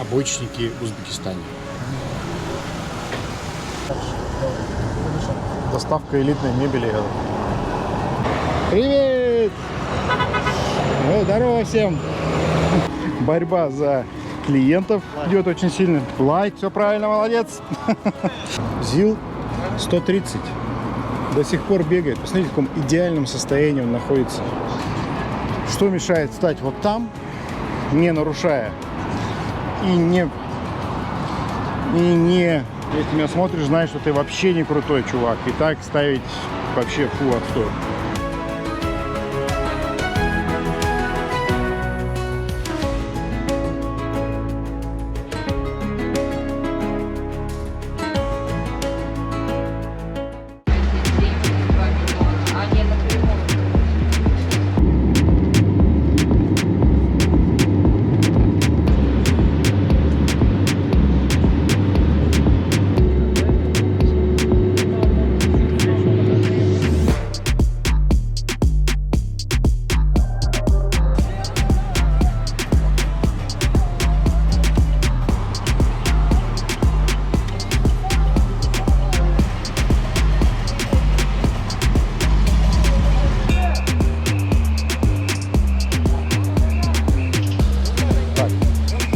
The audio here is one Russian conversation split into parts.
обочники в Узбекистане. Доставка элитной мебели. Привет! Здорово всем! Борьба за клиентов идет очень сильно. Лайк, все правильно, молодец. ЗИЛ 130. До сих пор бегает. Посмотрите, в каком идеальном состоянии он находится. Что мешает стать вот там, не нарушая и не... Если меня смотришь, знаешь, что ты вообще не крутой чувак. И так ставить вообще фу отстой.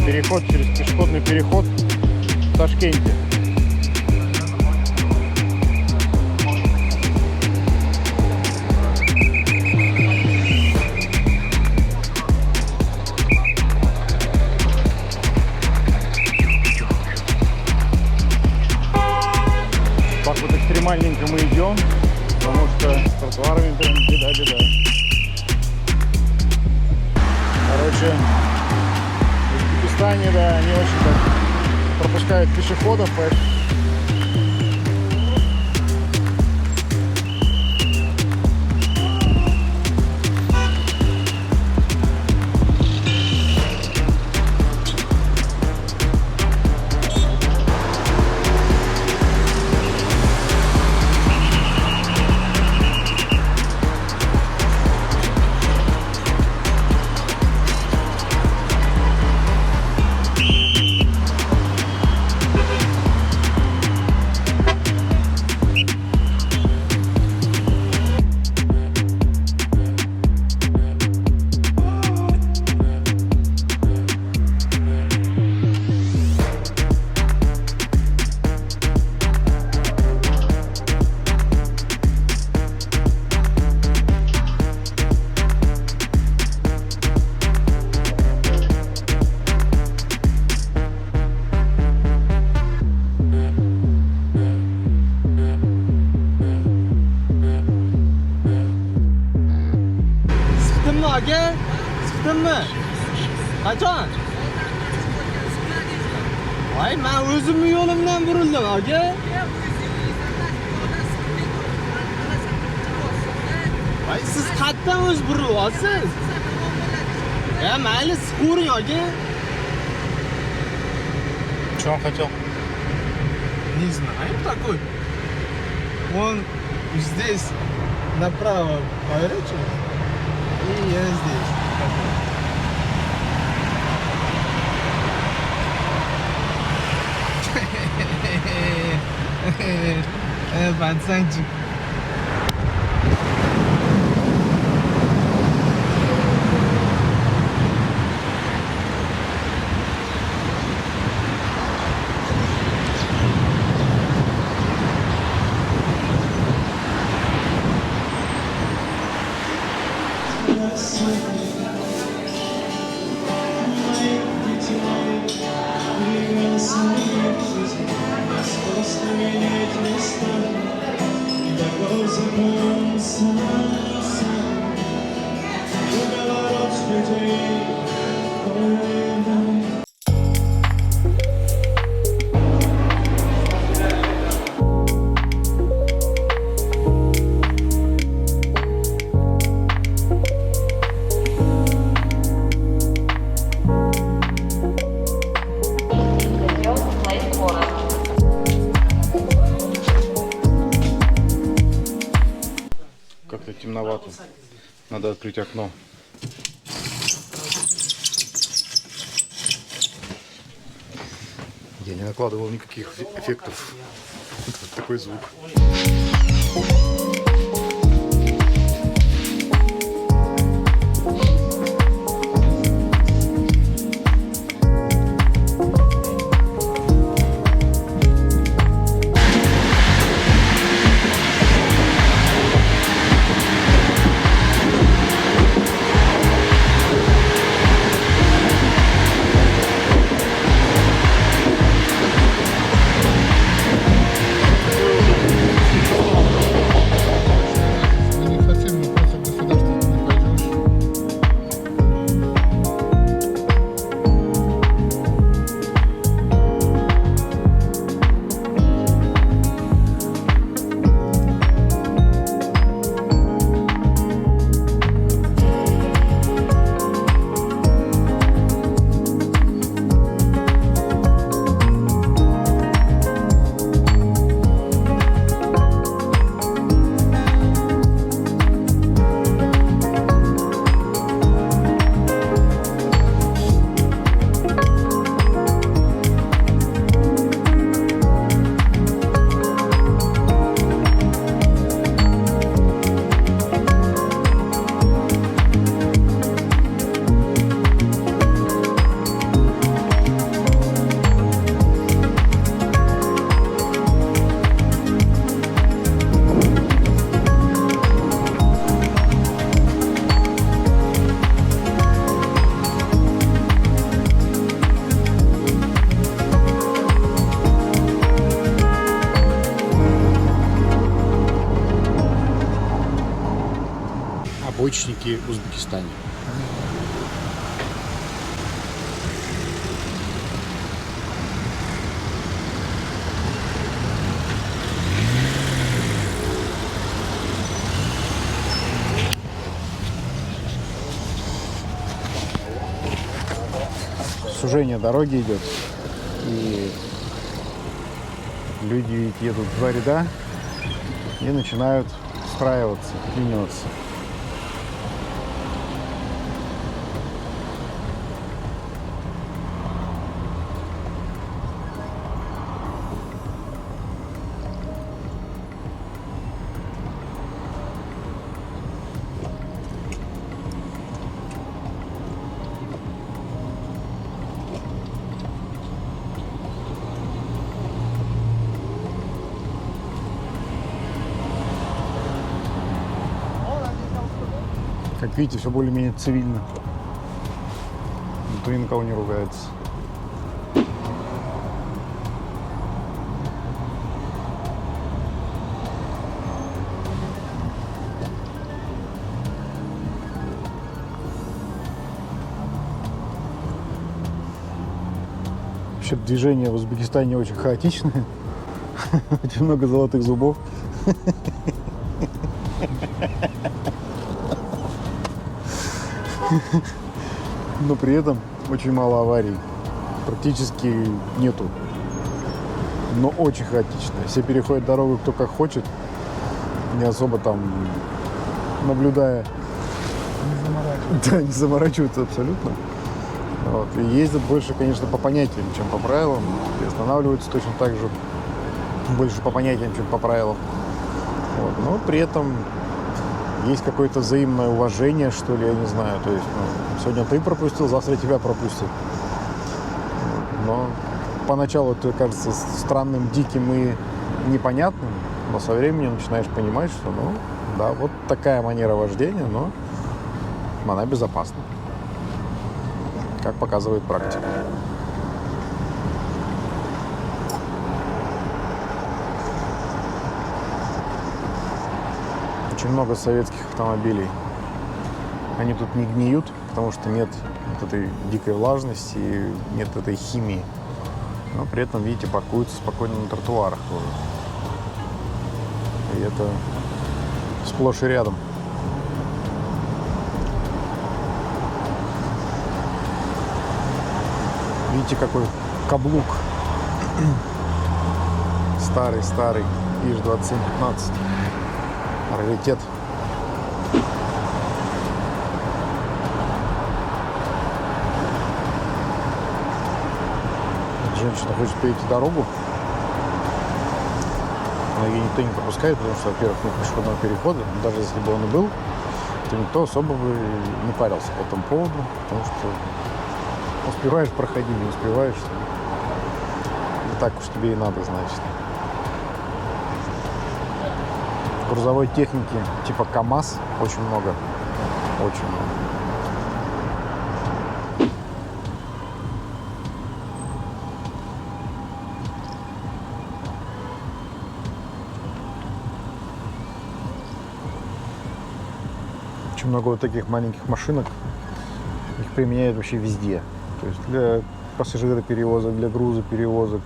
Переход через пешеходный переход в Ташкенте. Так вот экстремальненько мы идем, потому что с тротуарами прям беда-беда. Короче, в Узбекистане, да, они очень так пропускают пешеходов, поэтому... Aka, chiqdimmi? Qachon? Voy, men o'zimni yo'limdan burildim, aka. Voy, siz qayerdan o'z burilyapsiz? Ya, mayli, siz ko'ring, aka. Что он хотел? Не знаю, такой. Он здесь направо поворачивает. И я здесь. Пацанчик. Как-то темновато. Надо открыть окно. Я не накладывал никаких эффектов. Вот такой звук. Обочники в Узбекистане. Сужение дороги идет, и люди едут в два ряда и начинают встраиваться, клиниваться. Как видите, все более-менее цивильно. Никто ни на кого не ругается. Вообще движение в Узбекистане очень хаотичное. Очень много золотых зубов. Но при этом очень мало аварий. Практически нету. Но очень хаотично. Все переходят дорогу кто как хочет. Не особо там наблюдая. Не заморачиваются. Да, не заморачиваются абсолютно. Вот. И ездят больше, конечно, по понятиям, чем по правилам. И останавливаются точно так же. Больше по понятиям, чем по правилам. Вот. Но при этом есть какое-то взаимное уважение, что ли, я не знаю. То есть, сегодня ты пропустил, завтра тебя пропустят. Но поначалу это кажется странным, диким и непонятным, но со временем начинаешь понимать, что, да, вот такая манера вождения, но она безопасна, как показывает практика. Очень много советских автомобилей. Они тут не гниют, потому что нет вот этой дикой влажности, нет этой химии. Но при этом, видите, паркуются спокойно на тротуарах тоже. И это сплошь и рядом. Видите, какой каблук. Старый-старый. ИЖ-2715. Раритет. женщина хочет перейти дорогу, но ее никто не пропускает, потому что, во-первых, нет пешеходного перехода. Даже если бы он и был, то никто особо бы не парился по этому поводу, потому что успеваешь проходить, не успеваешь. Не так уж тебе и надо, значит. Грузовой техники типа КАМАЗ очень много. Очень много. Очень много вот таких маленьких машинок. Их применяют вообще везде. То есть для пассажироперевозок, для грузоперевозок,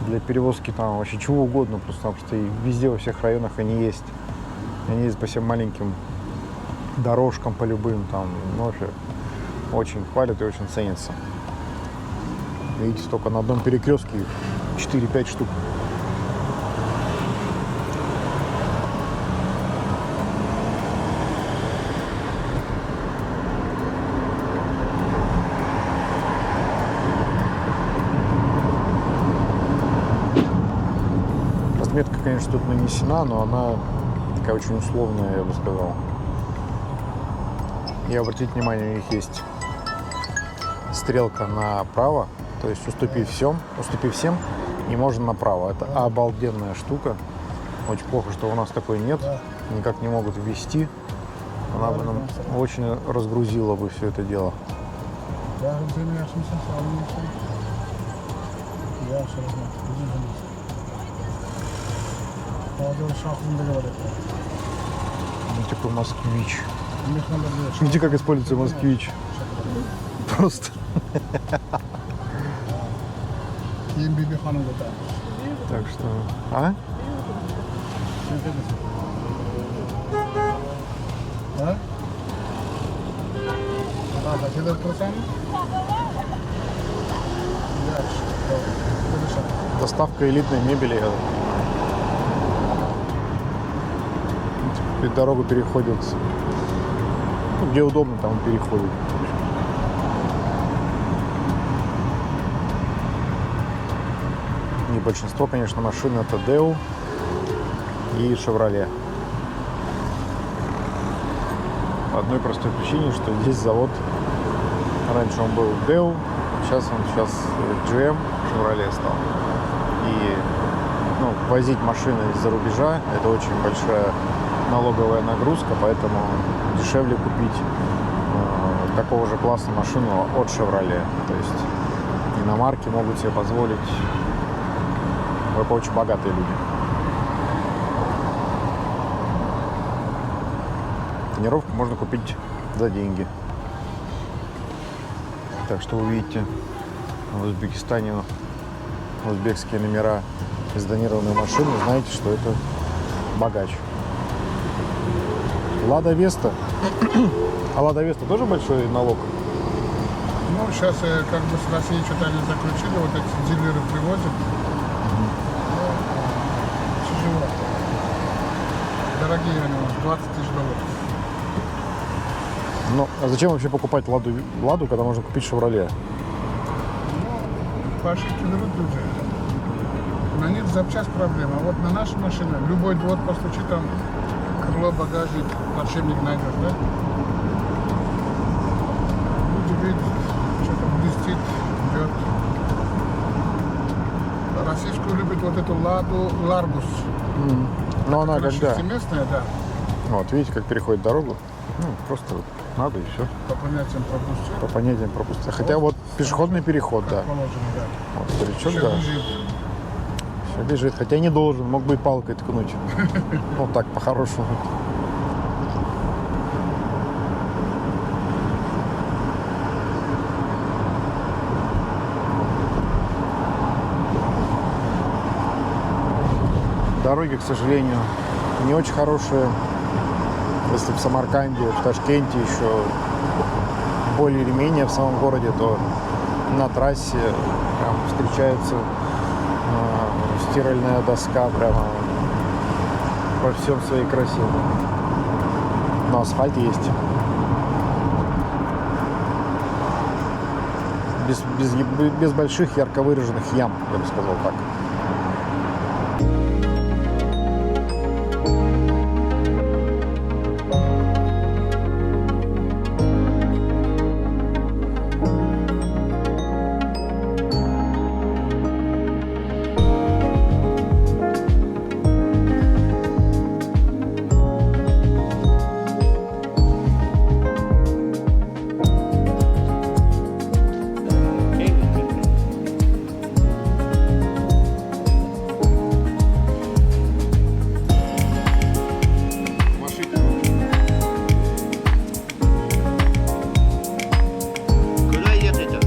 для перевозки там вообще чего угодно. Просто потому что и везде, во всех районах они есть. Они есть по всем маленьким дорожкам, по любым там. Ну, вообще очень хвалят и очень ценятся. Видите, только на одном перекрестке 4-5 штук. Разметка, конечно, тут нанесена, но она такая очень условная, я бы сказал. И обратите внимание, у них есть стрелка направо, то есть уступив всем, и можно направо. Это обалденная штука. Очень плохо, что у нас такой нет, никак не могут ввести. Она бы нам очень разгрузила бы все это дело. Ну, типа москвич. Видите, как используется москвич? Просто. Так что... А? Доставка элитной мебели. Дорогу переходят. Ну, где удобно, там переходят. И большинство, конечно, машин это Deo и Chevrolet. По одной простой причине, что здесь завод, раньше он был Deo, сейчас GM, Chevrolet стал. И возить машины из-за рубежа это очень большая налоговая нагрузка, поэтому дешевле купить такого же класса машину от Chevrolet. То есть иномарки могут себе позволить только очень богатые люди. Тонировку можно купить за деньги. Так что вы видите в Узбекистане узбекские номера из тонированной машины, знаете, что это богач. Лада Веста. А Лада Веста тоже большой налог? Ну, сейчас как бы с Россией что-то они заключили, вот эти дилеры привозят. Тяжело. Дорогие они у нас, $20 000. Ну, а зачем вообще покупать Ладу, когда можно купить Chevrolet? Ну, по ошибке берут люди. На них запчасть проблема. А вот на нашей машине любой двор постучи, там крыло, багажник, подшипник найдешь, да? Люди видят, что-то блестит, идет. Российскую любят вот эту Ладу Ларгус. Ну, она когда? Шестиместная, да. Вот, видите, как переходит дорогу? Ну, просто вот надо и все. По понятиям пропустил. По понятиям пропустить. Хотя вот пешеходный переход, да. Как положено, да. Вот старичок, Всё да. лежит. Все бежит. Хотя не должен, мог бы и палкой ткнуть. Ну так, по-хорошему. Дороги, к сожалению, не очень хорошие. Если в Самарканде, в Ташкенте еще более или менее в самом городе, то на трассе прям встречается стиральная доска прямо во всем своей красе. Но асфальт есть. без больших ярко выраженных ям, я бы сказал так. Куда ехать-то?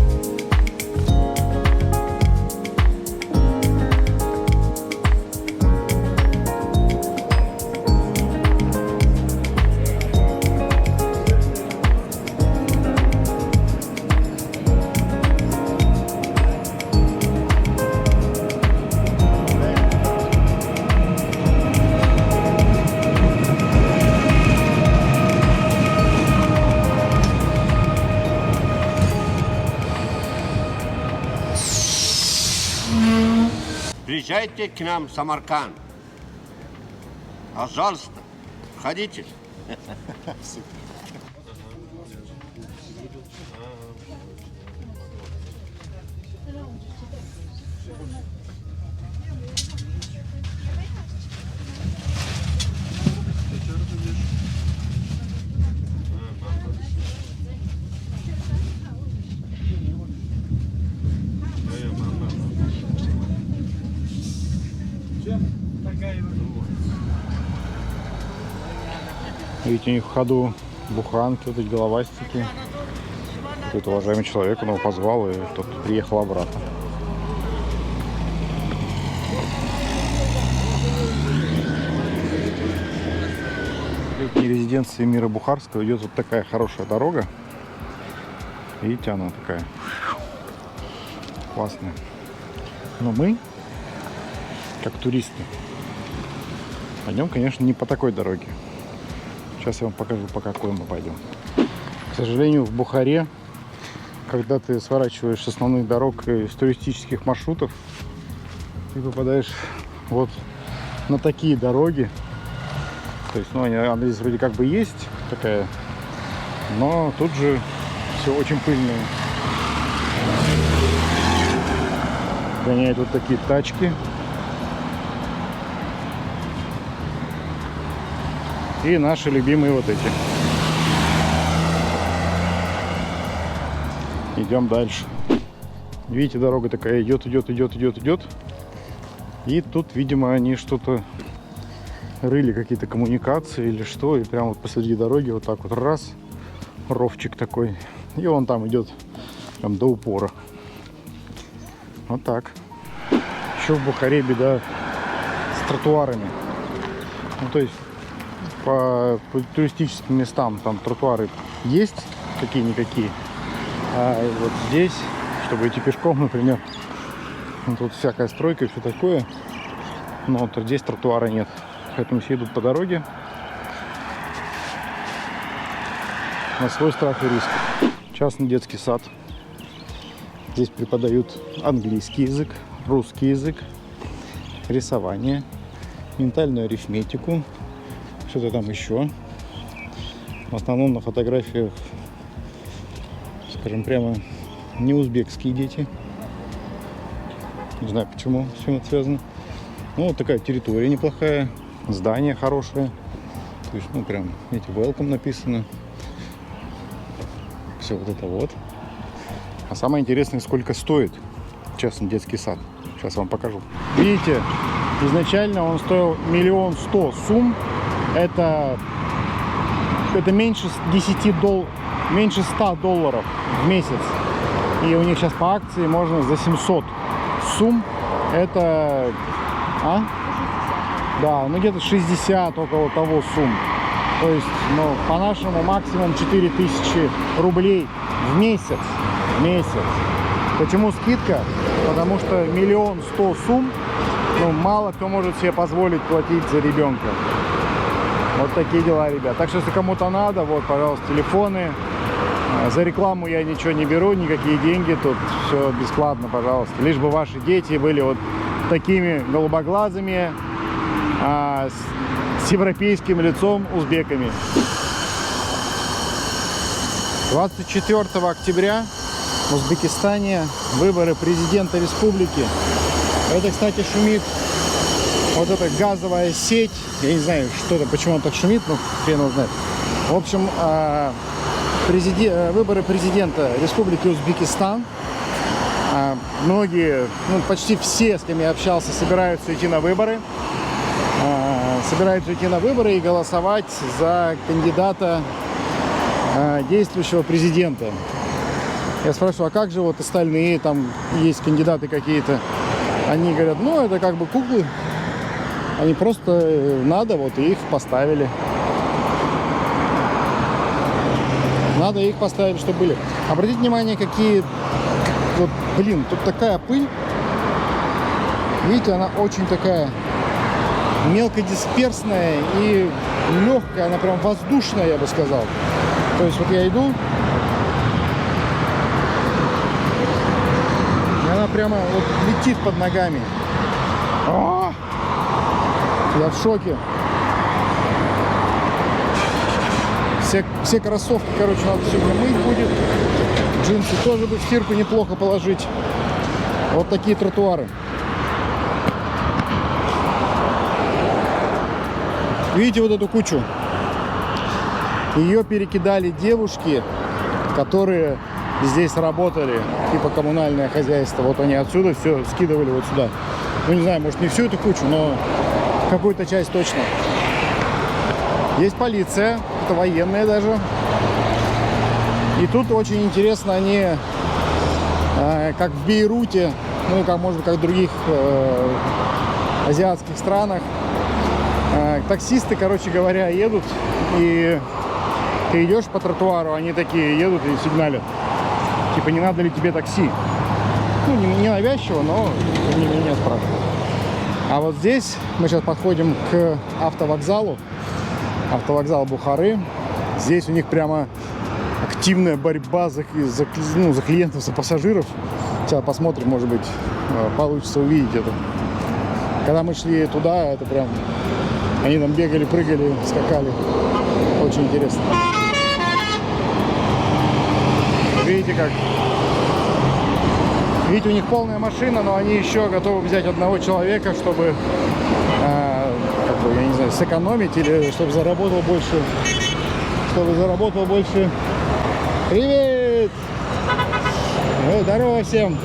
Приезжайте к нам в Самарканд. Пожалуйста, ходите. Видите, у них в ходу буханки, вот эти головастики. Какой-то уважаемый человек, он его позвал, и тот приехал обратно. В летней резиденции Мира Бухарского идет вот такая хорошая дорога. Видите, она такая классная. Но мы, как туристы, пойдем, конечно, не по такой дороге. Сейчас я вам покажу, по какой мы пойдем. К сожалению, в Бухаре, когда ты сворачиваешь с основных дорог и с туристических маршрутов, ты попадаешь вот на такие дороги. То есть, ну, она здесь вроде как бы есть такая, но тут же все очень пыльное. Гоняют вот такие тачки. И наши любимые вот эти. Идем дальше. Видите, дорога такая идет. И тут, видимо, они что-то рыли, какие-то коммуникации или что. И прямо вот посреди дороги вот так вот раз, ровчик такой. И он там идет прям до упора. Вот так. Еще в Бухаре беда с тротуарами. Ну, то есть по туристическим местам там тротуары есть какие-никакие, а вот здесь, чтобы идти пешком, например, ну, тут всякая стройка и все такое, но вот здесь тротуара нет, поэтому все идут по дороге на свой страх и риск. Частный детский сад. Здесь преподают английский язык, русский язык, рисование, ментальную арифметику, что-то там еще. В основном на фотографиях, скажем прямо, не узбекские дети. Не знаю почему, с чем это связано. Ну, вот такая территория неплохая, здание хорошее. То есть, ну, прям, видите, welcome написано. Все вот это вот. А самое интересное, сколько стоит частный детский сад. Сейчас вам покажу. Видите, изначально он стоил 1 100 000 сум. Это меньше 100 долларов в месяц. И у них сейчас по акции можно за 700 сум. Это... Да, ну где-то 60, около того сумм. То есть, ну, по-нашему максимум 4000 рублей в месяц. Почему скидка? Потому что 1 100 000 сум, ну, мало кто может себе позволить платить за ребенка. Вот такие дела, ребят. Так что, если кому-то надо, вот, пожалуйста, телефоны. За рекламу я ничего не беру, никакие деньги, тут все бесплатно, пожалуйста. Лишь бы ваши дети были вот такими голубоглазыми, с европейским лицом, узбеками. 24 октября в Узбекистане выборы президента республики. Это, кстати, шумит вот эта газовая сеть. Я не знаю, что это, почему он так шумит, но хрен его знает. В общем, выборы президента Республики Узбекистан. Многие, ну, почти все, с кем я общался, собираются идти на выборы. Собираются идти на выборы и голосовать за кандидата действующего президента. Я спрашиваю, а как же вот остальные, там есть кандидаты какие-то? Они говорят, ну, это как бы куклы. Они просто надо, вот и их поставили. Надо их поставить, чтобы были. Обратите внимание, какие... Вот, блин, тут такая пыль. Видите, она очень такая мелкодисперсная и легкая. Она прям воздушная, я бы сказал. То есть вот я иду, и она прямо вот летит под ногами. Я в шоке. Все кроссовки, короче, надо сегодня мыть будет. Джинсы тоже бы в стирку неплохо положить. Вот такие тротуары. Видите вот эту кучу? Ее перекидали девушки, которые здесь работали, типа коммунальное хозяйство. Вот они отсюда все скидывали вот сюда. Ну, не знаю, может, не всю эту кучу, но какую-то часть точно. Есть полиция, это военные даже. И тут очень интересно, они, как в Бейруте, ну, как, может быть, как в других азиатских странах, таксисты, короче говоря, едут, и ты идешь по тротуару, они такие едут и сигналят. Типа, не надо ли тебе такси? Ну, не навязчиво, но тем не менее спрашивают. А вот здесь мы сейчас подходим к автовокзалу. Автовокзал Бухары. Здесь у них прямо активная борьба за клиентов, за пассажиров. Сейчас посмотрим, может быть, получится увидеть это. Когда мы шли туда, это прям... Они там бегали, прыгали, скакали. Очень интересно. Видите как? Видите, у них полная машина, но они еще готовы взять одного человека, чтобы, я не знаю, сэкономить или чтобы заработал больше. Привет! Здорово всем!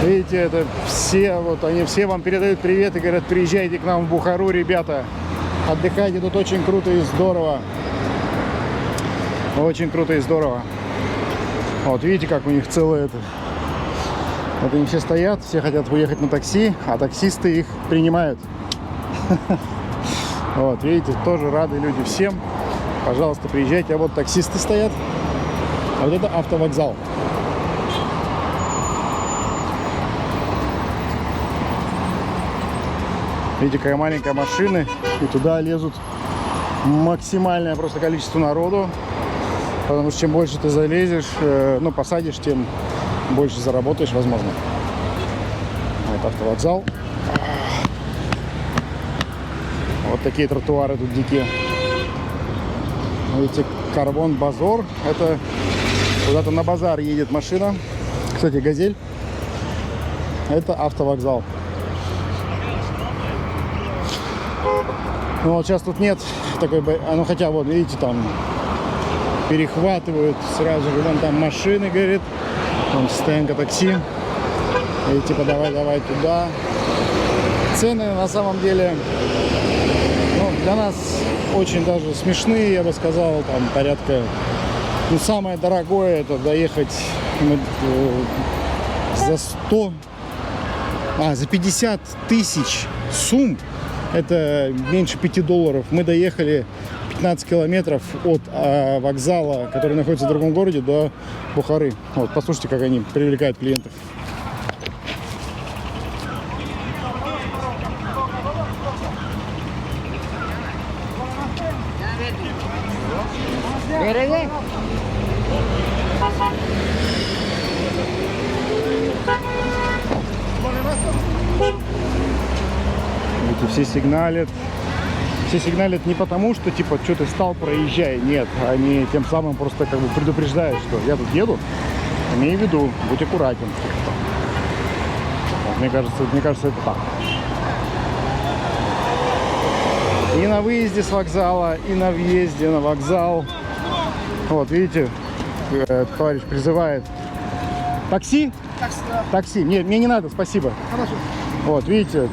Видите, это все, вот они все вам передают привет и говорят, приезжайте к нам в Бухару, ребята. Отдыхайте, тут очень круто и здорово. Очень круто и здорово. Вот видите, как у них целое это. Вот они все стоят, все хотят уехать на такси, а таксисты их принимают. Вот, видите, тоже рады люди всем. Пожалуйста, приезжайте. А вот таксисты стоят. А вот это автовокзал. Видите, какая маленькая машина. И туда лезут максимальное просто количество народу. Потому что чем больше ты залезешь, ну, посадишь, тем больше заработаешь, возможно. Вот автовокзал. Вот такие тротуары тут дикие. Видите, Карбон Базор. Это куда-то на базар едет машина. Кстати, Газель. Это автовокзал. Ну вот сейчас тут нет такой... Ну хотя вот, видите, там перехватывают сразу же. Вон там машины, говорит. Вон стоянка такси. И типа давай туда. Цены на самом деле, ну, для нас очень даже смешные, я бы сказал. Там порядка... Ну, самое дорогое это доехать за 50 тысяч сумм. Это меньше $5. Мы доехали 15 километров от вокзала, который находится в другом городе, до Бухары. Вот, послушайте, как они привлекают клиентов. Видите, все сигналят. Все сигналят не потому, что типа что ты стал, проезжай. Нет, они тем самым просто как бы предупреждают, что я тут еду. Имей в виду, будь аккуратен. Вот, мне кажется, это так. И на выезде с вокзала, и на въезде на вокзал. Вот, видите, товарищ призывает. Такси? Такси. Нет, мне не надо, спасибо. Хорошо. Вот, видите,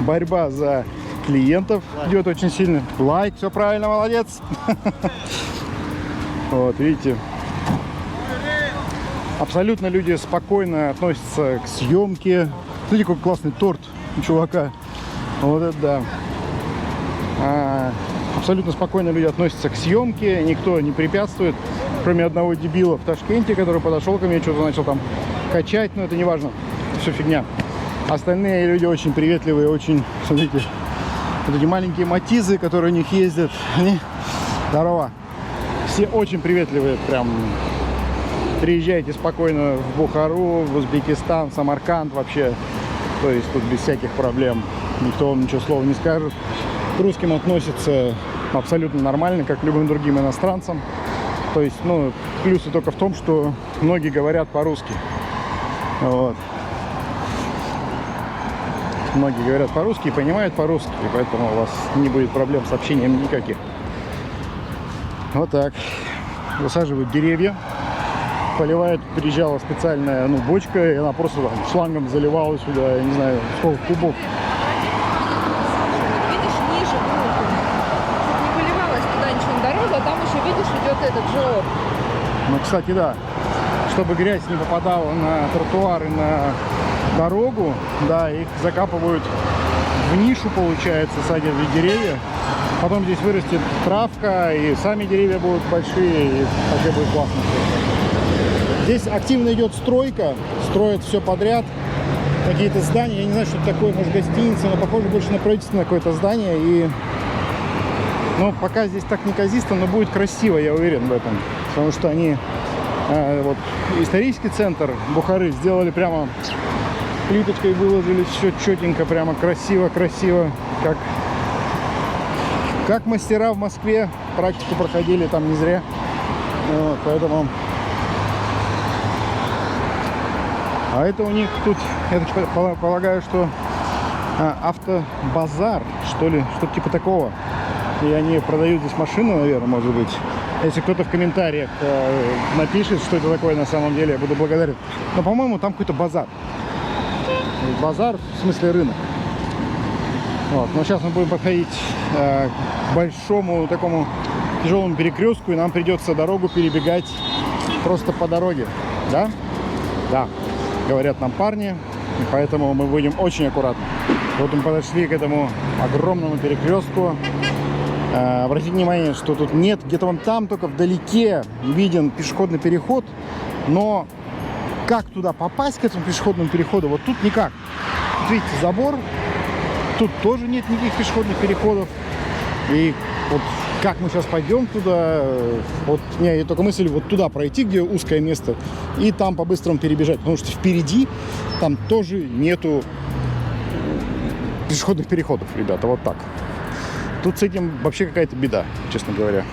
борьба за клиентов идет очень сильно. Лайк, все правильно, молодец. Вот, видите. Абсолютно люди спокойно относятся к съемке. Смотрите, какой классный торт у чувака. Вот это да. Абсолютно спокойно люди относятся к съемке. Никто не препятствует, кроме одного дебила в Ташкенте, который подошел ко мне, что-то начал там качать. Но это не важно. Это все фигня. Остальные люди очень приветливые, очень, смотрите, вот эти маленькие матизы, которые у них ездят, они, здорово, все очень приветливые, прям, приезжайте спокойно в Бухару, в Узбекистан, в Самарканд вообще, то есть тут без всяких проблем, никто вам ничего слова не скажет, к русским относятся абсолютно нормально, как к любым другим иностранцам, то есть, ну, плюсы только в том, что многие говорят по-русски, вот. Многие говорят по-русски и понимают по-русски, и поэтому у вас не будет проблем с общением никаких. Вот так. Высаживают деревья, поливают. Приезжала специальная бочка, и она просто там шлангом заливала сюда, я не знаю, сколько кубов. Видишь, ниже группы. Чтобы не выливалось туда ничего на дорогу, а там еще, видишь, идет этот желоб. Ну, кстати, да. Чтобы грязь не попадала на тротуар и на дорогу, да, их закапывают в нишу, получается, садят деревья. Потом здесь вырастет травка, и сами деревья будут большие, и вообще будет классно. Здесь активно идет стройка, строят все подряд, какие-то здания, я не знаю, что это такое, может, гостиница, но похоже больше на правительственное какое-то здание, и, ну, пока здесь так неказисто, но будет красиво, я уверен в этом, потому что они, вот, исторический центр Бухары сделали прямо плиточкой, выложили все четенько, прямо красиво, как мастера в Москве практику проходили там не зря. Вот, поэтому... А это у них тут, я так полагаю, что автобазар, что ли, что-то типа такого. И они продают здесь машину, наверное, может быть. Если кто-то в комментариях напишет, что это такое на самом деле, я буду благодарен. Но, по-моему, там какой-то базар. Базар, в смысле рынок. Вот. Но сейчас мы будем подходить к большому такому тяжелому перекрестку, и нам придется дорогу перебегать просто по дороге. Да? Да. Говорят нам парни, и поэтому мы будем очень аккуратны. Вот мы подошли к этому огромному перекрестку. Обратите внимание, что тут нет, где-то вон там только вдалеке виден пешеходный переход, но как туда попасть, к этому пешеходному переходу, вот тут никак. Тут, видите, забор, тут тоже нет никаких пешеходных переходов. И вот как мы сейчас пойдем туда, вот у меня только мысль вот туда пройти, где узкое место, и там по-быстрому перебежать, потому что впереди там тоже нету пешеходных переходов, ребята, вот так. Тут с этим вообще какая-то беда, честно говоря.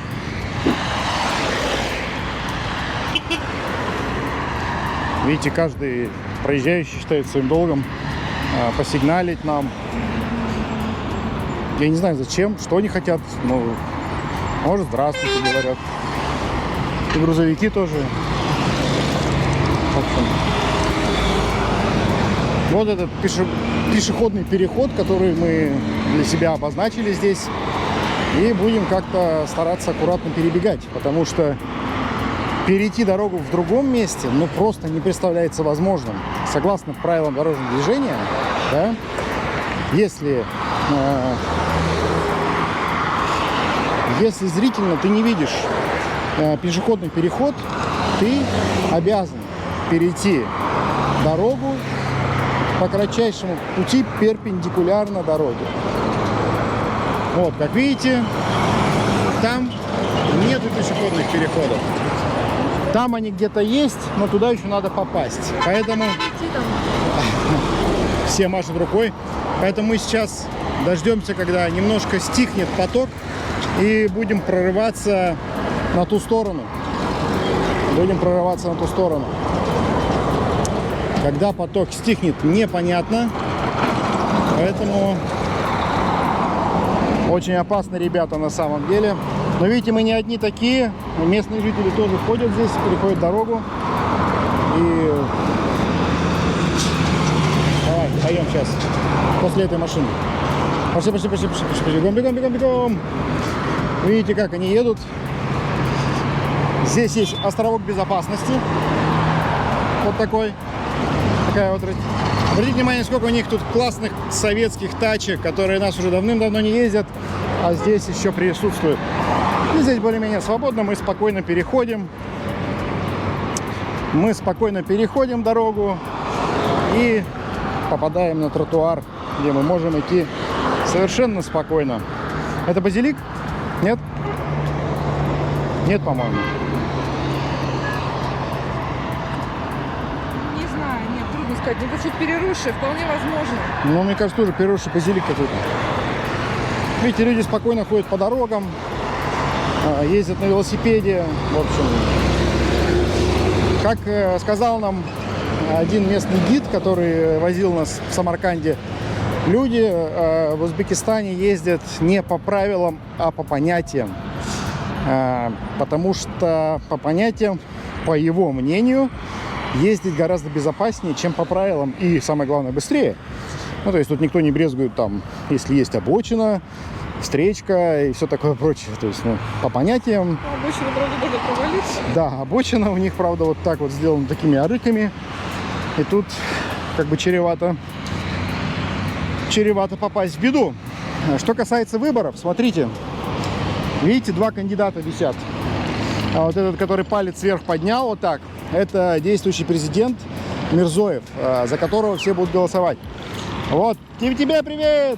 Видите, каждый проезжающий считает своим долгом посигналить нам. Я не знаю зачем, что они хотят. Ну, может, здравствуйте говорят. И грузовики тоже. В общем, вот этот пешеходный переход, который мы для себя обозначили здесь. И будем как-то стараться аккуратно перебегать, потому что перейти дорогу в другом месте, ну, просто не представляется возможным. Согласно правилам дорожного движения, да, если зрительно ты не видишь пешеходный переход, ты обязан перейти дорогу по кратчайшему пути перпендикулярно дороге. Вот, как видите, там нету пешеходных переходов. Там они где-то есть, но туда еще надо попасть. Поэтому все машут рукой. Поэтому мы сейчас дождемся, когда немножко стихнет поток, и будем прорываться на ту сторону. Когда поток стихнет, непонятно. Поэтому очень опасно, ребята, на самом деле. Но видите, мы не одни такие. Местные жители тоже ходят здесь, переходят дорогу. И давай, пойдем сейчас. После этой машины. Пошли. Бегом. Видите, как они едут. Здесь есть островок безопасности. Вот такой. Такая вот. Обратите внимание, сколько у них тут классных советских тачек, которые нас уже давным-давно не ездят, а здесь еще присутствуют. И здесь более-менее свободно, мы спокойно переходим. Дорогу и попадаем на тротуар, где мы можем идти совершенно спокойно. Это базилик? Нет? Нет, по-моему. Не знаю, нет, трудно сказать. Ну, чуть переросший, вполне возможно. Ну, мне кажется, тоже переросший базилик какой-то. Видите, люди спокойно ходят по дорогам, ездят на велосипеде. В общем, как сказал нам один местный гид, который возил нас в Самарканде, люди в Узбекистане ездят не по правилам, а по понятиям. Потому что по понятиям, по его мнению, ездить гораздо безопаснее, чем по правилам. И самое главное, быстрее. Ну, то есть тут никто не брезгует, там, если есть обочина, встречка и все такое прочее. То есть, ну, по понятиям... Обочина, правда, надо провалиться. Да, обочина у них, правда, вот так вот сделана такими арыками. И тут как бы чревато попасть в беду. Что касается выборов, смотрите. Видите, два кандидата висят. А вот этот, который палец вверх поднял, вот так, это действующий президент Мирзоев, за которого все будут голосовать. Вот, тебе привет!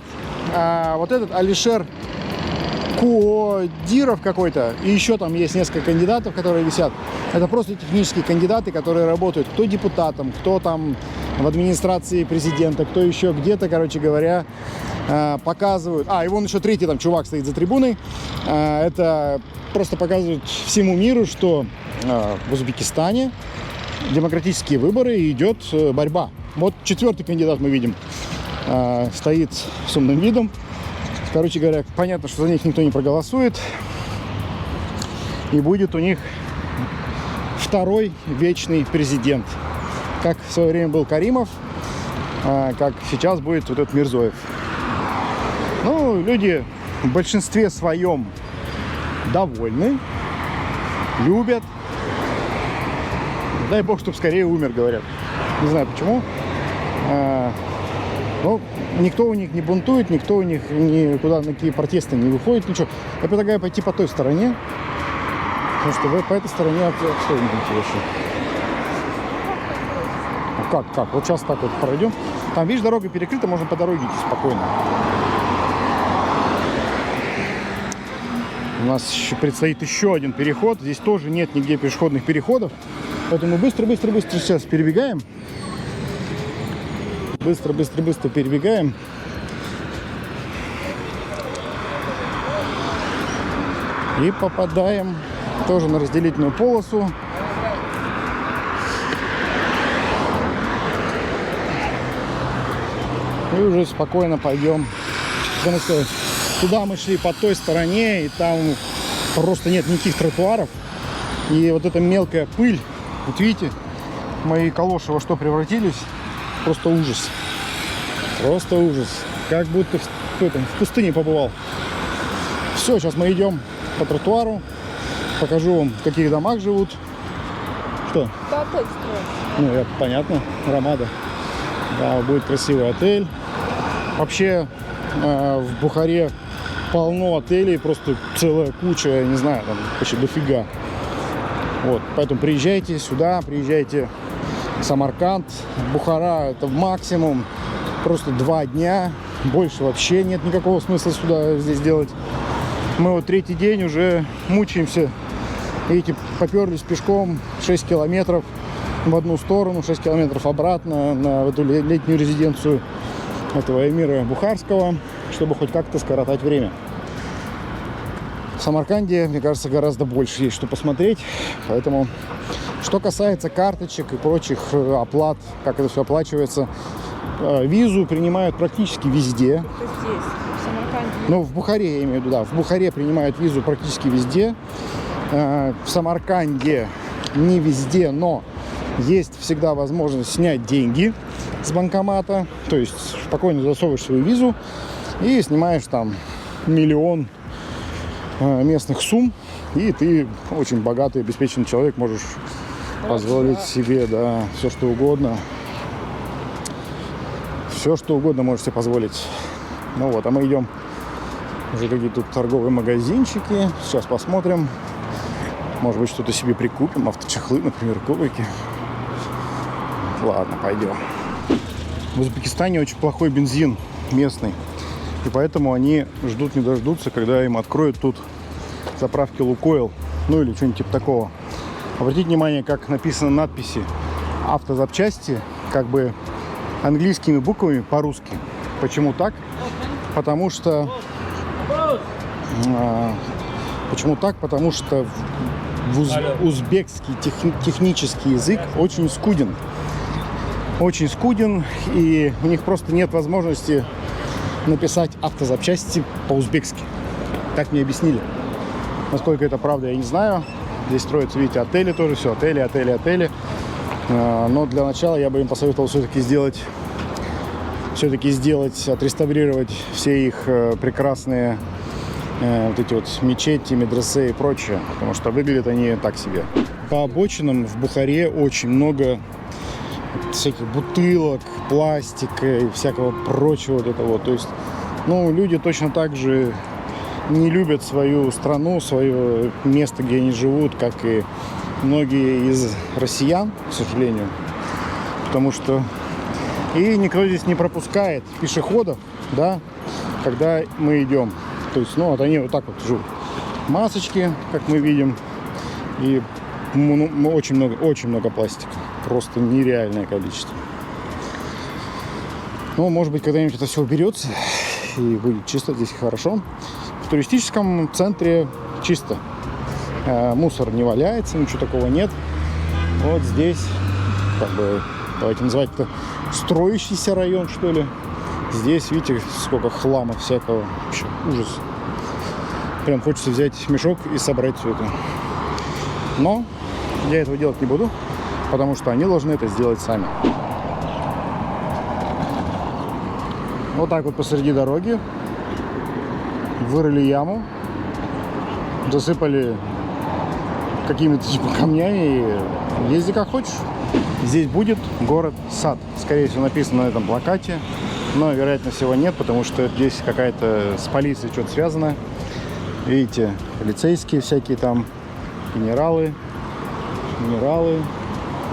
А вот этот Алишер Куодиров какой-то, и еще там есть несколько кандидатов, которые висят. Это просто технические кандидаты, которые работают. Кто депутатом, кто там в администрации президента, кто еще где-то, короче говоря, показывают. И вон еще третий там чувак стоит за трибуной. Это просто показывает всему миру, что в Узбекистане демократические выборы и идет борьба. Вот четвертый кандидат мы видим. Стоит с умным видом. Короче говоря, понятно, что за них никто не проголосует. И будет у них второй вечный президент. Как в свое время был Каримов, как сейчас будет вот этот Мирзоев. Ну, люди в большинстве своем довольны, любят. Дай бог, чтобы скорее умер, говорят. Не знаю почему. Но никто у них не бунтует, никто у них никуда на какие протесты не выходит, ничего. Я предлагаю пойти по той стороне, потому что по этой стороне обстоятельно вообще. Как? Вот сейчас так вот пройдем. Там, видишь, дорога перекрыта, можно по дороге идти спокойно. У нас еще предстоит еще один переход. Здесь тоже нет нигде пешеходных переходов. Поэтому быстро сейчас перебегаем. Быстро перебегаем. И попадаем тоже на разделительную полосу. И уже спокойно пойдем. Потому что туда мы шли по той стороне, и там просто нет никаких тротуаров. И вот эта мелкая пыль, вот видите, мои калоши во что превратились. Просто ужас. Просто ужас. Как будто в пустыне побывал. Все, сейчас мы идем по тротуару. Покажу вам, в каких домах живут. Что? Да, отель строят. Ну, это понятно. Рамада. Да, будет красивый отель. Вообще, в Бухаре полно отелей. Просто целая куча, я не знаю, там почти дофига. Вот, поэтому приезжайте сюда, приезжайте в Самарканд. Бухара — это максимум просто 2 дня. больше вообще нет никакого смысла сюда здесь делать. Мы вот третий день уже мучаемся. Видите, поперлись пешком 6 километров в одну сторону, 6 километров обратно на эту летнюю резиденцию этого эмира Бухарского, чтобы хоть как-то скоротать время. В Самарканде, мне кажется, гораздо больше есть что посмотреть. Поэтому, что касается карточек и прочих оплат, как это все оплачивается, визу принимают практически везде. Это здесь, в Самарканде. Ну, в Бухаре, я имею в виду, да. В Бухаре принимают визу практически везде. В Самарканде не везде, но есть всегда возможность снять деньги с банкомата. То есть спокойно засовываешь свою визу и снимаешь там 1 миллион местных сумм. И ты очень богатый, обеспеченный человек, можешь позволить себе, да, все что угодно. Все что угодно можешь себе позволить. Ну вот, а мы идем уже какие-то тут торговые магазинчики. Сейчас посмотрим. Может быть, что-то себе прикупим. Авточехлы, например, коврики. Ладно, пойдем. В Узбекистане очень плохой бензин местный. И поэтому они ждут не дождутся, когда им откроют тут заправки Лукойл. Ну или что-нибудь типа такого. Обратите внимание, как написаны надписи автозапчасти, как бы английскими буквами по-русски. Почему так? Потому что... Почему так? Потому что узбекский технический язык очень скуден. Очень скуден, и у них просто нет возможности написать автозапчасти по-узбекски. Так мне объяснили. Насколько это правда, я не знаю. Здесь строятся, видите, отели тоже, все, отели. Но для начала я бы им посоветовал все-таки отреставрировать все их прекрасные вот эти вот мечети, медресе и прочее, потому что выглядят они так себе. По обочинам в Бухаре очень много всяких бутылок, пластика и всякого прочего вот этого. То есть, ну, люди точно так же не любят свою страну, свое место, где они живут, как и многие из россиян, к сожалению. Потому что и никто здесь не пропускает пешеходов, да, когда мы идем. То есть, ну, вот они вот так вот живут. Масочки, как мы видим, и очень много пластика. Просто нереальное количество. Ну, может быть, когда-нибудь это все уберется и будет чисто здесь хорошо. В туристическом центре чисто. Мусор не валяется, ничего такого нет. Вот здесь, как бы, давайте называть это строящийся район, что ли. Здесь, видите, сколько хлама всякого. Вообще ужас. Прям хочется взять мешок и собрать все это. Но я этого делать не буду, потому что они должны это сделать сами. Вот так вот посреди дороги вырыли яму, засыпали какими-то типа камнями и езди как хочешь. Здесь будет город-сад. Скорее всего, написано на этом плакате, но, вероятно всего, нет, потому что здесь какая-то с полицией что-то связано. Видите, полицейские всякие там, генералы.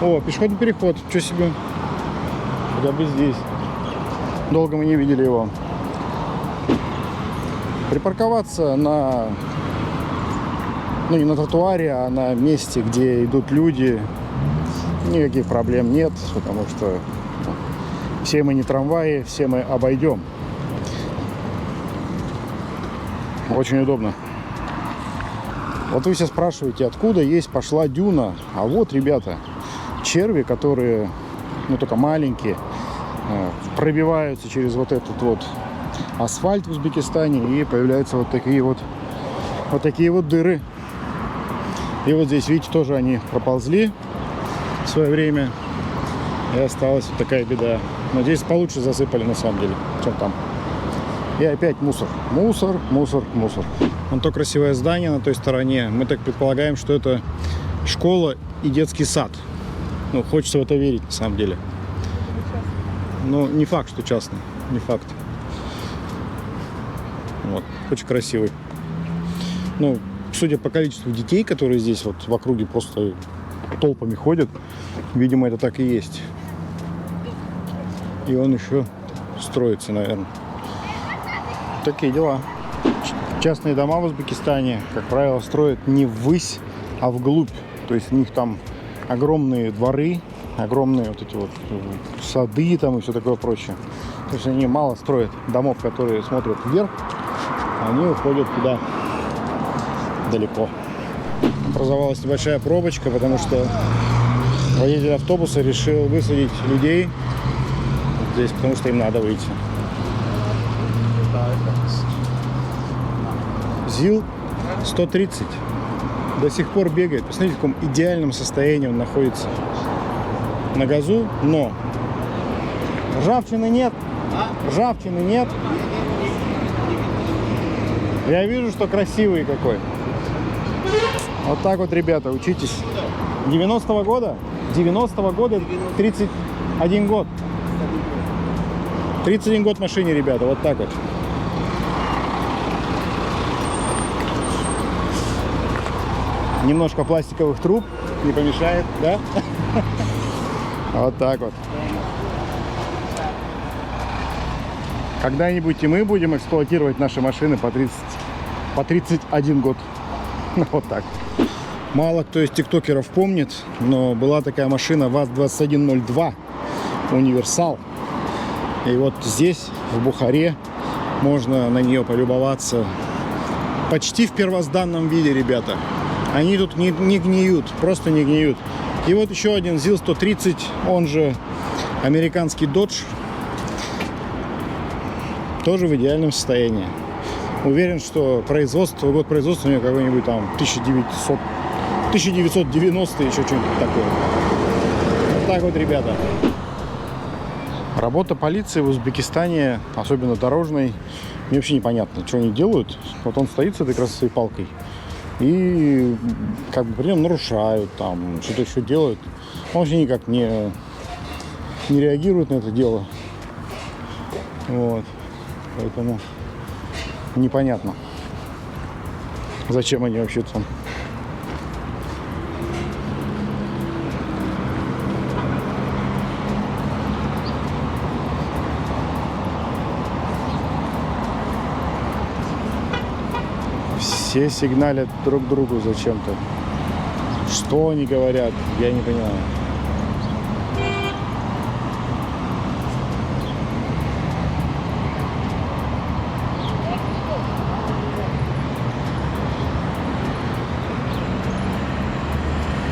О, пешеходный переход, что себе. Куда бы здесь. Долго мы не видели его. Припарковаться на... Ну, не на тротуаре, а на месте, где идут люди, никаких проблем нет, потому что все мы не трамваи, все мы обойдем. Очень удобно. Вот вы все спрашиваете, откуда пошла дюна. А вот, ребята, черви, которые, ну, только маленькие, пробиваются через вот этот вот асфальт в Узбекистане, и появляются вот такие вот дыры. И вот здесь, видите, тоже они проползли в свое время, и осталась вот такая беда. Но здесь получше засыпали, на самом деле, чем там. И опять мусор. Мусор. Вон то красивое здание на той стороне. Мы так предполагаем, что это школа и детский сад. Ну, хочется в это верить, на самом деле. Но не факт, что частный. Не факт. Вот. Очень красивый. Ну, судя по количеству детей, которые здесь вот в округе просто толпами ходят, видимо, это так и есть. И он еще строится, наверное. Такие дела. Частные дома в Узбекистане, как правило, строят не ввысь, а вглубь. То есть у них там огромные дворы, огромные вот эти вот сады там и все такое прочее. То есть они мало строят домов, которые смотрят вверх, они уходят туда далеко. Образовалась небольшая пробочка, потому что водитель автобуса решил высадить людей здесь, потому что им надо выйти. ЗИЛ-130 до сих пор бегает. Посмотрите, в каком идеальном состоянии он находится. На газу, но ржавчины нет. Ржавчины нет. Я вижу, что красивый какой. Вот так вот, ребята, учитесь. 90-го года? 90-го года 31 год. 31 год машине, ребята, вот так вот. Немножко пластиковых труб не помешает, да? Вот так вот. Когда-нибудь и мы будем эксплуатировать наши машины по 31 год. Вот так. Мало кто из тиктокеров помнит, но была такая машина ВАЗ-2102 Универсал. И вот здесь, в Бухаре, можно на нее полюбоваться почти в первозданном виде, ребята. Они тут не гниют, просто не гниют. И вот еще один ЗИЛ-130, он же американский Dodge, тоже в идеальном состоянии. Уверен, что производство, год производства у него какой-нибудь там 1990 еще что-нибудь такое. Вот так вот, ребята. Работа полиции в Узбекистане, особенно дорожной, мне вообще непонятно, что они делают. Вот он стоит с этой красивой палкой и как бы при нем нарушают, там что-то еще делают. Он вообще никак не реагирует на это дело. Вот. Поэтому непонятно, зачем они вообще там. Все сигналят друг другу зачем-то. Что они говорят, я не понимаю.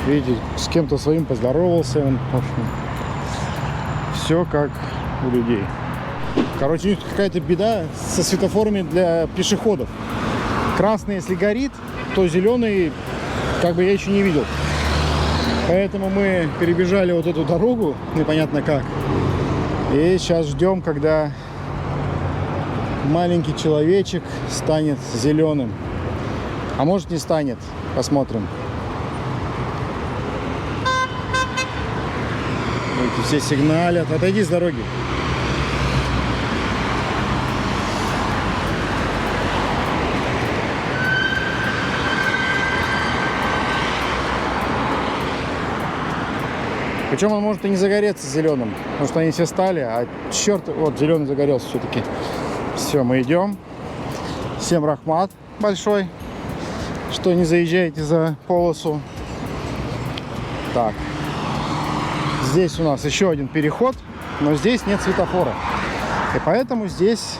Видите, с кем-то своим поздоровался. В общем, все как у людей. Короче, у них какая-то беда со светофорами для пешеходов. Красный, если горит, то зеленый, как бы, я еще не видел. Поэтому мы перебежали вот эту дорогу, непонятно как. И сейчас ждем, когда маленький человечек станет зеленым. А может, не станет. Посмотрим. Эти все сигналят. Отойди с дороги. Причем он может и не загореться зеленым, потому что они все стали, а черт, вот зеленый загорелся все-таки. Все, мы идем. Всем рахмат большой, что не заезжаете за полосу. Так, здесь у нас еще один переход, но здесь нет светофора. И поэтому здесь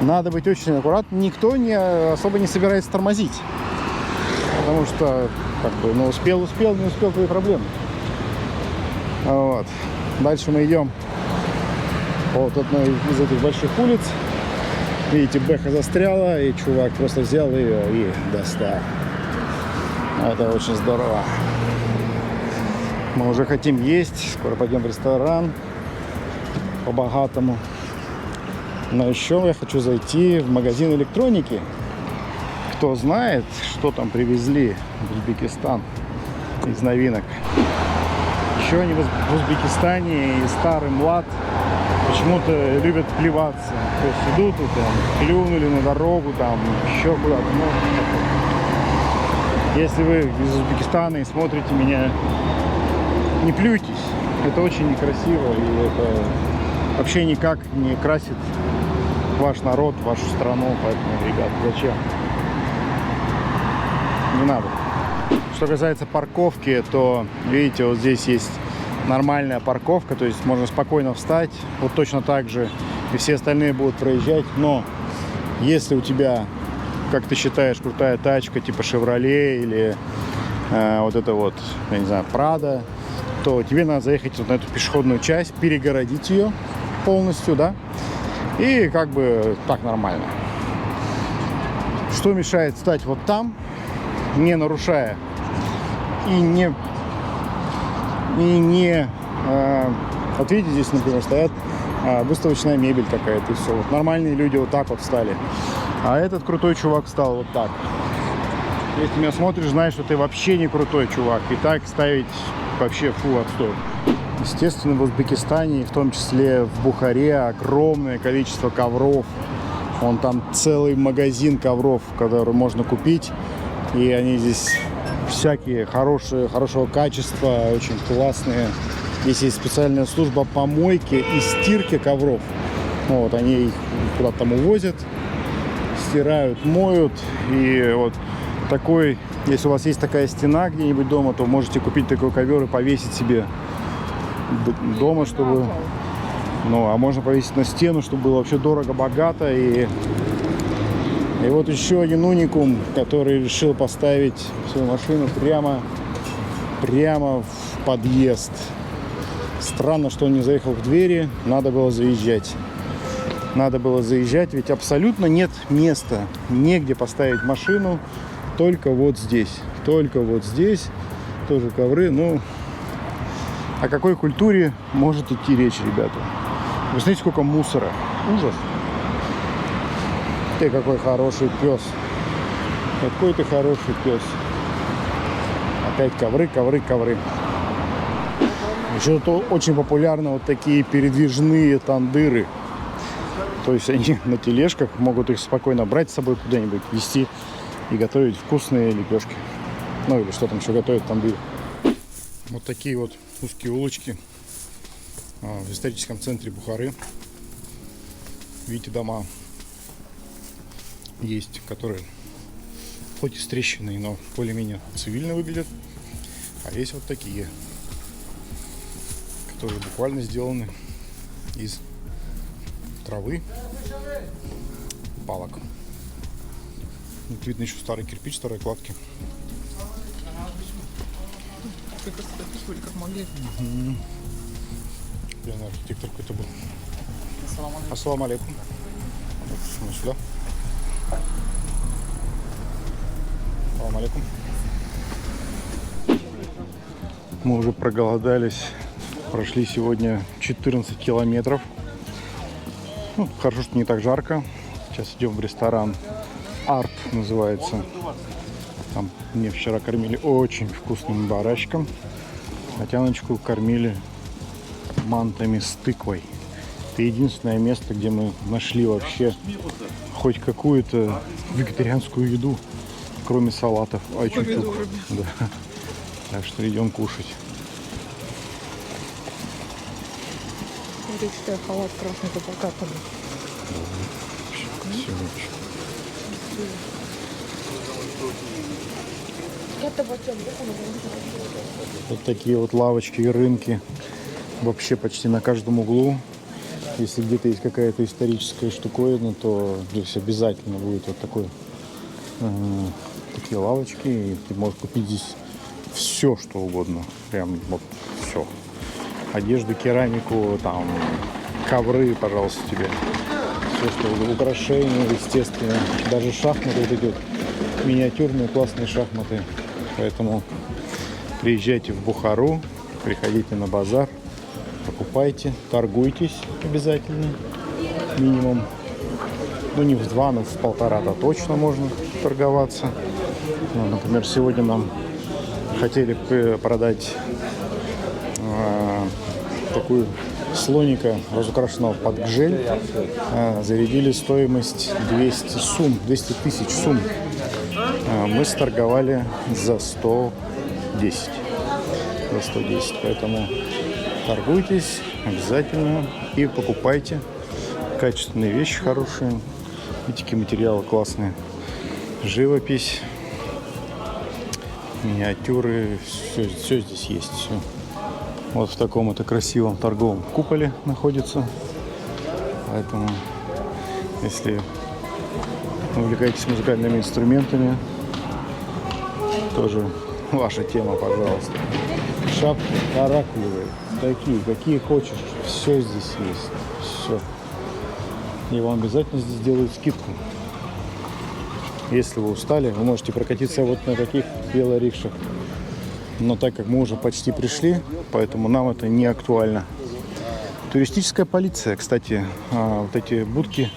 надо быть очень аккуратным. Никто особо не собирается тормозить. Потому что, как бы, ну, успел, не успел, твои проблемы. Вот. Дальше мы идем по вот одной из этих больших улиц. Видите, бэха застряла, и чувак просто взял ее и достал. Это очень здорово. Мы уже хотим есть, скоро пойдем в ресторан по-богатому. Но еще я хочу зайти в магазин электроники. Кто знает, что там привезли в Узбекистан из новинок. Еще они в Узбекистане и старый млад почему-то любят плеваться. То есть идут и там плюнули на дорогу, там еще куда-то. Если вы из Узбекистана и смотрите меня, не плюйтесь. Это очень некрасиво, и это вообще никак не красит ваш народ, вашу страну, поэтому, ребят, зачем? Не надо. Что касается парковки, то, видите, вот здесь есть нормальная парковка, то есть можно спокойно встать, вот точно так же, и все остальные будут проезжать, но если у тебя, как ты считаешь, крутая тачка, типа Chevrolet или вот это вот, я не знаю, Prado, то тебе надо заехать вот на эту пешеходную часть, перегородить ее полностью, да, и как бы так нормально. Что мешает встать вот там, не нарушая и не вот видите, здесь, например, стоят выставочная мебель какая-то, и все. Вот нормальные люди вот так вот встали. А этот крутой чувак встал вот так. Если ты меня смотришь, знаешь, что ты вообще не крутой чувак. И так ставить вообще отстой. Естественно, в Узбекистане, в том числе в Бухаре, огромное количество ковров. Вон там целый магазин ковров, который можно купить. И они здесь всякие хорошего качества, очень классные. Здесь есть специальная служба помойки и стирки ковров. Вот, они их куда-то там увозят, стирают, моют. И вот такой, если у вас есть такая стена где-нибудь дома, то можете купить такой ковер и повесить себе дома, чтобы... Ну, а можно повесить на стену, чтобы было вообще дорого-богато. И вот еще один уникум, который решил поставить свою машину прямо в подъезд. Странно, что он не заехал в двери, надо было заезжать. Ведь абсолютно нет места, негде поставить машину, только вот здесь. Тоже ковры, ну, о какой культуре может идти речь, ребята? Вы знаете, сколько мусора? Ужас. Ты какой хороший пес. Какой ты хороший пес. Опять ковры. Еще тут очень популярны вот такие передвижные тандыры. То есть они на тележках могут их спокойно брать с собой куда-нибудь, везти и готовить вкусные лепешки. Ну или что там еще готовят в тандыре. Вот такие вот узкие улочки в историческом центре Бухары. Видите, дома есть, которые хоть и с трещиной, но более-менее цивильно выглядят. А есть вот такие, которые буквально сделаны из травы, палок. Тут видно еще старый кирпич, старые кладки. Как могли. Наверное, архитектор какой-то был. Ассаламу алейкум. Вот сюда. Ассаламу алейкум. Мы уже проголодались. Прошли сегодня 14 километров. Ну, хорошо, что не так жарко. Сейчас идем в ресторан. Арт называется. Там мне вчера кормили очень вкусным барашком. А Тяночку кормили мантами с тыквой. Это единственное место, где мы нашли вообще хоть какую-то вегетарианскую еду, кроме салатов. Да. Так что идем кушать. Я читаю, халат красный по плакатам. Вот такие вот лавочки и рынки вообще почти на каждом углу. Если где-то есть какая-то историческая штуковина, то здесь обязательно будет вот такие лавочки. И ты можешь купить здесь все, что угодно. Прям вот все. Одежду, керамику, там, ковры, пожалуйста, тебе. Все, что угодно. Украшения, естественно. Даже шахматы вот идут. Миниатюрные классные шахматы. Поэтому приезжайте в Бухару, приходите на базар, покупайте, торгуйтесь обязательно. Минимум, ну не в 2, но в 1,5-то точно можно торговаться. Ну, например, сегодня нам хотели продать такую слоника, разукрашенного под гжель. Зарядили стоимость 200 тысяч сум. Мы сторговали за 110. Поэтому торгуйтесь обязательно и покупайте. Качественные вещи хорошие. Видите, какие материалы классные. Живопись, миниатюры. Все здесь есть. Все. Вот в таком это красивом торговом куполе находится. Поэтому, если увлекаетесь музыкальными инструментами, тоже ваша тема, пожалуйста. Шапки каракулевые, такие, какие хочешь, все здесь есть, все. И вам обязательно здесь делают скидку. Если вы устали, вы можете прокатиться вот на таких велорикшах. Но так как мы уже почти пришли, поэтому нам это не актуально. Туристическая полиция, кстати, вот эти будки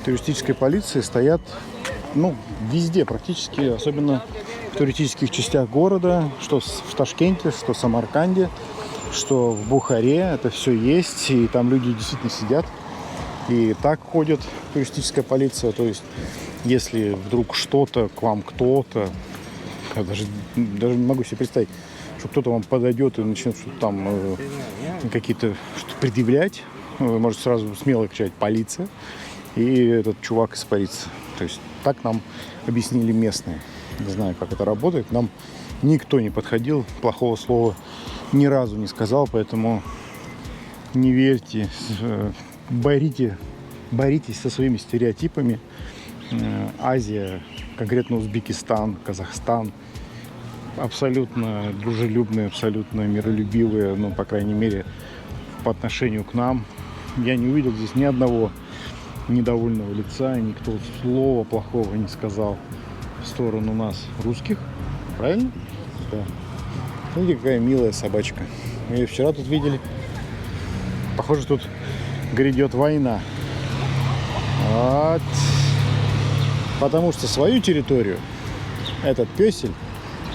туристической полиции стоят, ну, везде практически, особенно в туристических частях города, что в Ташкенте, что в Самарканде, что в Бухаре, это все есть, и там люди действительно сидят. И так ходит туристическая полиция, то есть если вдруг что-то, к вам кто-то, я даже не могу себе представить, что кто-то вам подойдет и начнет что-то там какие-то что-то предъявлять, вы можете сразу смело кричать «полиция», и этот чувак испарится. То есть так нам объяснили местные. Не знаю, как это работает. Нам никто не подходил, плохого слова ни разу не сказал, поэтому не верьте, боритесь со своими стереотипами. Азия, конкретно Узбекистан, Казахстан, абсолютно дружелюбные, абсолютно миролюбивые, ну, по крайней мере, по отношению к нам. Я не увидел здесь ни одного недовольного лица, никто слова плохого не сказал в сторону нас, русских. Правильно? Да. Смотрите, какая милая собачка. Мы ее вчера тут видели. Похоже, тут грядет война. Вот. Потому что свою территорию этот пёсель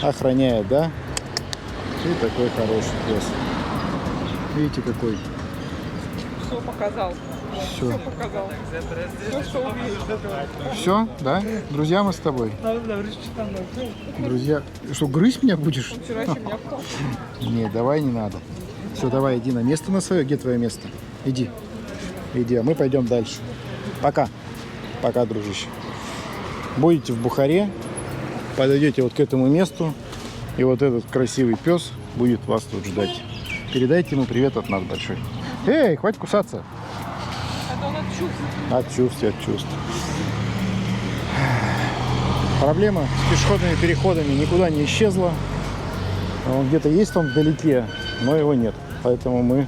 охраняет, да? И такой хороший пес. Видите, какой? Все показал. Все. Показал. Все, что умеешь. Все, да? Друзья, мы с тобой. Друзья, что, грызть меня будешь? Вчера еще меня кто? Нет, давай не надо. Все, давай, иди на место на свое. Где твое место? Иди. Иди, а мы пойдем дальше. Пока. Пока, дружище. Будете в Бухаре, подойдете вот к этому месту, и вот этот красивый пес будет вас тут ждать. Передайте ему привет от нас большой. Эй, хватит кусаться. Это он от чувств. От чувств. Проблема с пешеходными переходами никуда не исчезла. Он где-то есть там вдалеке, но его нет. Поэтому мы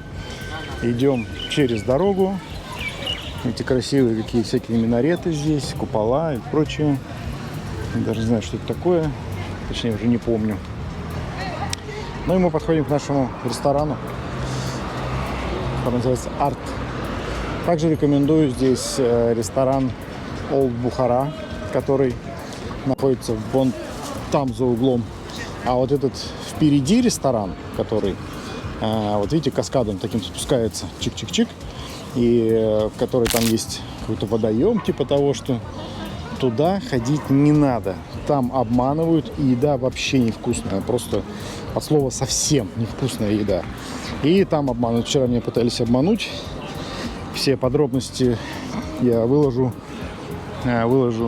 идем через дорогу. Эти красивые какие всякие минареты здесь, купола и прочее. Я даже не знаю, что это такое. Точнее, уже не помню. Ну и мы подходим к нашему ресторану, который называется «Арт». Также рекомендую здесь ресторан Old Bukhara, который находится вон там за углом. А вот этот впереди ресторан, который, вот видите, каскадом таким спускается, чик-чик-чик, и в которой там есть какой-то водоем, типа того, что туда ходить не надо. Там обманывают, и еда вообще невкусная. Просто от слова совсем невкусная еда. И там обманывают. Вчера меня пытались обмануть. Все подробности я выложу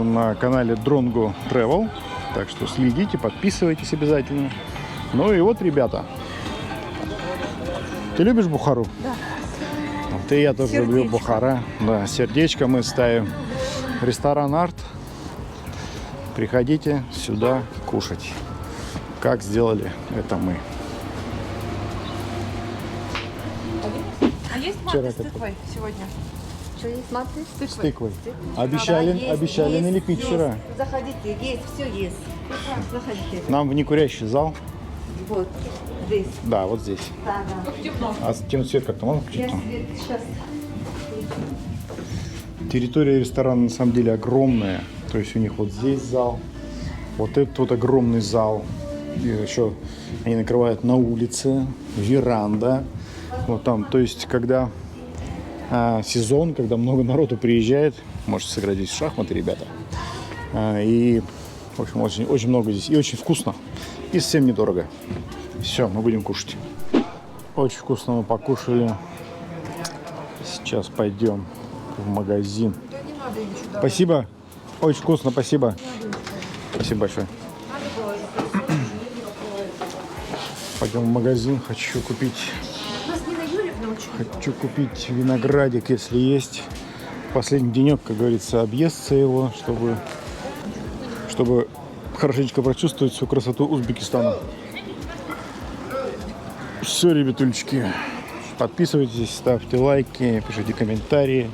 на канале Drongo Travel. Так что следите, подписывайтесь обязательно. Ну и вот, ребята. Ты любишь Бухару? Да. Вот и я тоже Сердечко. люблю Бухара. Да, сердечко мы ставим. Ресторан «Арт». Приходите сюда кушать. Как сделали это мы. А есть Вчера маты с как-то. тыквой сегодня? Что есть маты? С С тыквой. тыквой. Обещали, Да, есть, обещали есть, налепить есть. вчера. Заходите, есть, все есть. Заходите. Нам в некурящий зал. Вот, здесь. Да, вот здесь. Да, да. А тем цвет как-то можно включить? Я там? свет сейчас. Территория ресторана на самом деле огромная. То есть у них вот здесь зал, вот этот вот огромный зал. И еще они накрывают на улице, веранда. Вот там, то есть когда сезон, когда много народу приезжает, можете сыграть здесь в шахматы, ребята. И, в общем, очень, очень много здесь. И очень вкусно. И совсем недорого. Все, мы будем кушать. Очень вкусно мы покушали. Сейчас пойдем в магазин. Спасибо. Очень вкусно, спасибо. Спасибо большое. Пойдем в магазин. Хочу купить виноградик, если есть. Последний денек, как говорится, объестся его, чтобы хорошенечко прочувствовать всю красоту Узбекистана. Все, ребятульчики. Подписывайтесь, ставьте лайки, пишите комментарии.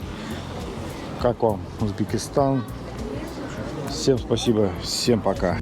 Как вам Узбекистан? Всем спасибо, всем пока.